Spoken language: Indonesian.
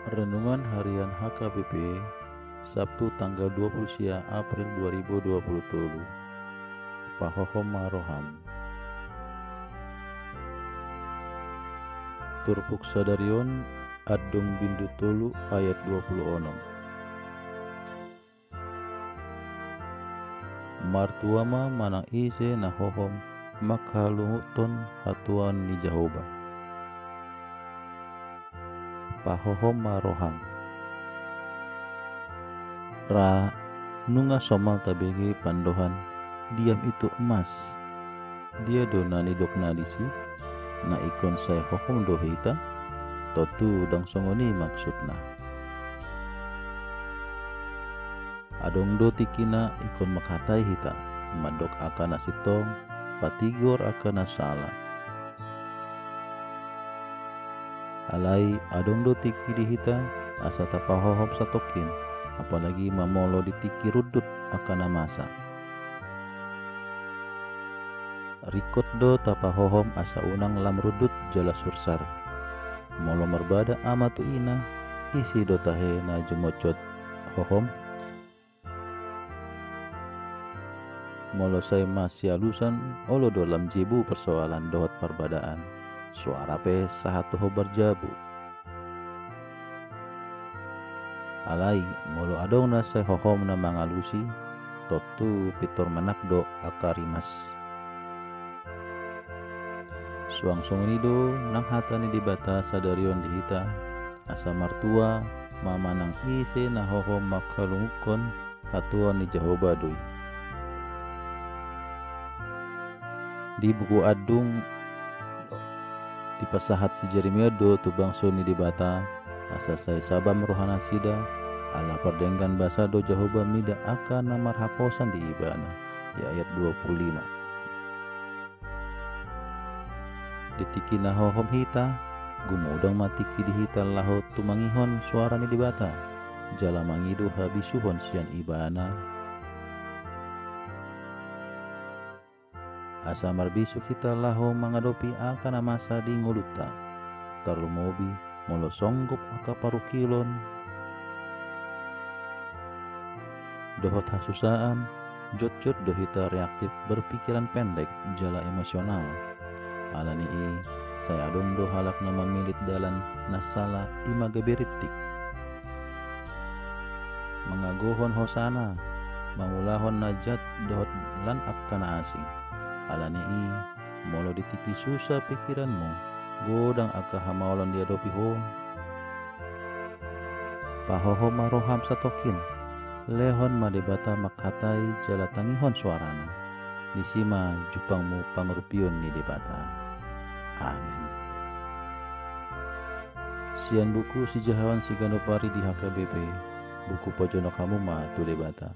Renungan Harian HKBP Sabtu tanggal 20 April 2020. Pahohom Maroham Turpuk Sadarion Adung Bindu Tolu ayat 26. Martuama manang ise na hohom makhalunguton hatuan ni Jehovah. Pahohom Maroham Ra nunga somal tabege pandohan diam itu emas dia dona ni dok nadisi na ikon say hohom dohita totu dang songoni maksudna adong do tikina ikon makatai hita madok akana sitong patigor akana sala alai adong do tiki di hita asa tapahohom satokin apalagi mamolo di tiki rudut akana masa rikot do tapahohom asa unang lam rudut jala sursar molo merbada amatu ina isi do tahe na jemocot hohom molo say masih alusan olo do lam jibu persoalan dohot perbadaan suara pe sahatu hobar jabu alai molo adong na say hohom na mangalusi totu pitor manakdo akarimas suang nido nang hata ni dibata sadarion dihita asa martua mamanang ise na hohom makalungkon hatuan ni Jehovah doi di buku adung di pasahat si Jeremia do tu bangso ni dibata asa say sabam rohana sida ala perdenggan basa do Jehovah mida akan namar haposan di ibana di ayat 25 ditiki na hohom hita gumudang matiki di hita laho tumangihon suara ni dibata jala mangidu habisuhon sian ibana asa marbisu kita laho mangadopi akana masa di nguluta tarumobi molo songgop aka parukilon dohot hasusaan jot-jot dohita reaktif berpikiran pendek jala emosional alani i saya adong do halak na mamilit dalan nasala imagaberitik mengagohon hosana mangulahon najat dohot lan akkana asing alani i molo ditiki susah pikiranmu godang aka hamaulan dia dopi ho pahoho maroham satokin lehon madebata makatai jala tangihon suarana disima jupangmu pangurupion ni debata amin. Sian buku si jahawan si ganopari di HKBP buku pojono kamu ma tu debata